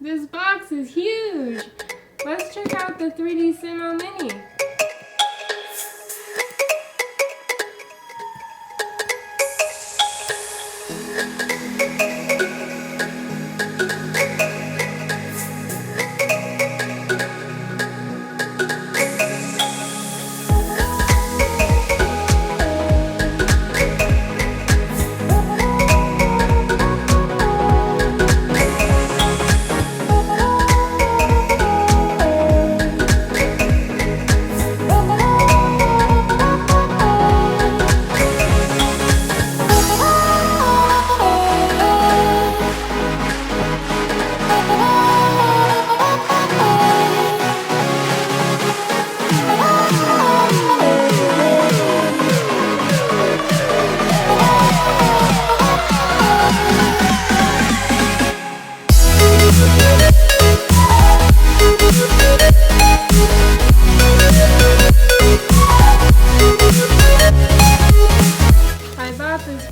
This box is huge! Let's check out the 3D Simo Mini.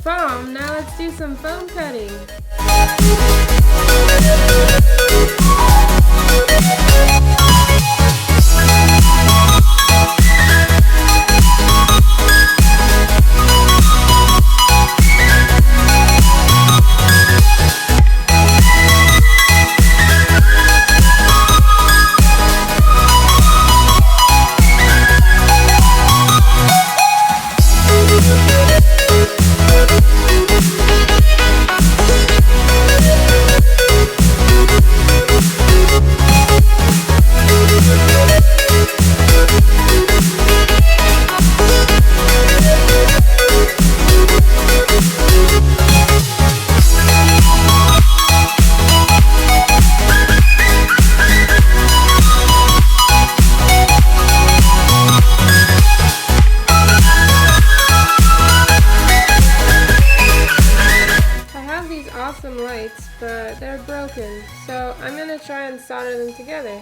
Foam. Now let's do some foam cutting. Awesome lights, but they're broken, so I'm gonna try and solder them together.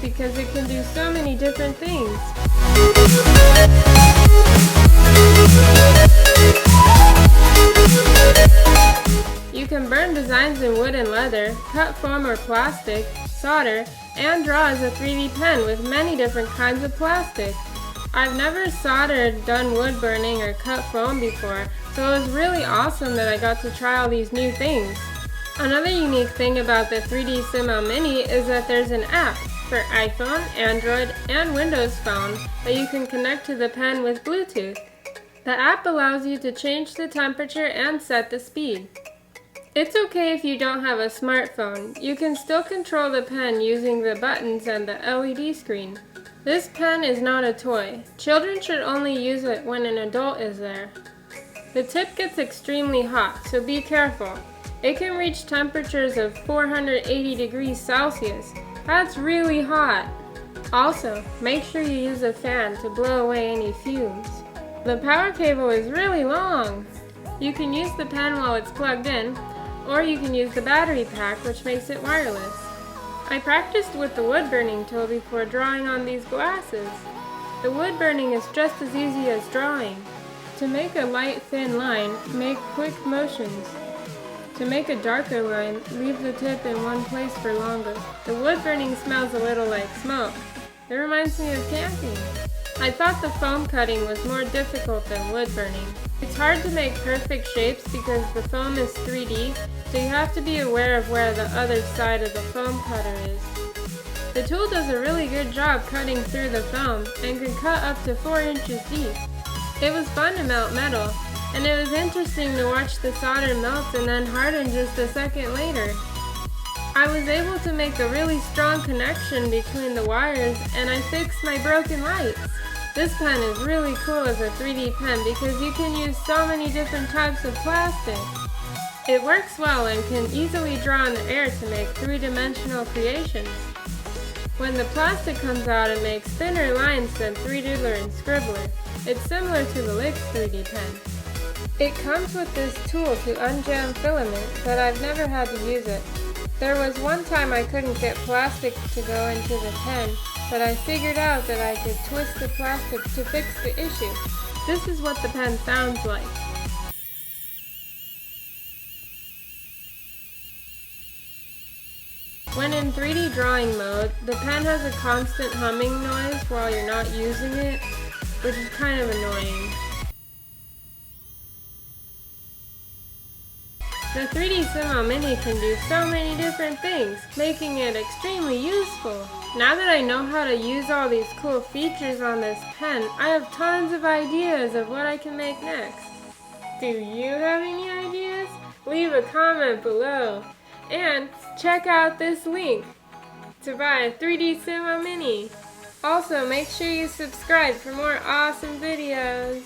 Because it can do so many different things. You can burn designs in wood and leather, cut foam or plastic, solder, and draw as a 3D pen with many different kinds of plastic. I've never soldered, done wood burning, or cut foam before, so it was really awesome that I got to try all these new things. Another unique thing about the 3D Simo Mini is that there's an app for iPhone, Android, and Windows Phone that you can connect to the pen with Bluetooth. The app allows you to change the temperature and set the speed. It's okay if you don't have a smartphone. You can still control the pen using the buttons and the LED screen. This pen is not a toy. Children should only use it when an adult is there. The tip gets extremely hot, so be careful. It can reach temperatures of 480 degrees Celsius. That's really hot. Also, make sure you use a fan to blow away any fumes. The power cable is really long. You can use the pen while it's plugged in, or you can use the battery pack, which makes it wireless. I practiced with the wood burning tool before drawing on these glasses. The wood burning is just as easy as drawing. To make a light, thin line, make quick motions. To make a darker line, leave the tip in one place for longer. The wood burning smells a little like smoke. It reminds me of camping. I thought the foam cutting was more difficult than wood burning. It's hard to make perfect shapes because the foam is 3D, so you have to be aware of where the other side of the foam cutter is. The tool does a really good job cutting through the foam and can cut up to 4 inches deep. It was fun to melt metal, and it was interesting to watch the solder melt and then harden just a second later. I was able to make a really strong connection between the wires, and I fixed my broken lights. This pen is really cool as a 3D pen because you can use so many different types of plastic. It works well and can easily draw in the air to make 3-dimensional creations. When the plastic comes out, it makes thinner lines than 3Doodler and Scribbler. It's similar to the Lix 3D pen. It comes with this tool to unjam filament, but I've never had to use it. There was one time I couldn't get plastic to go into the pen, but I figured out that I could twist the plastic to fix the issue. This is what the pen sounds like. When in 3D drawing mode, the pen has a constant humming noise while you're not using it, which is kind of annoying. The 3D Simo Mini can do so many different things, making it extremely useful. Now that I know how to use all these cool features on this pen, I have tons of ideas of what I can make next. Do you have any ideas? Leave a comment below. And check out this link to buy a 3D Simo Mini. Also, make sure you subscribe for more awesome videos.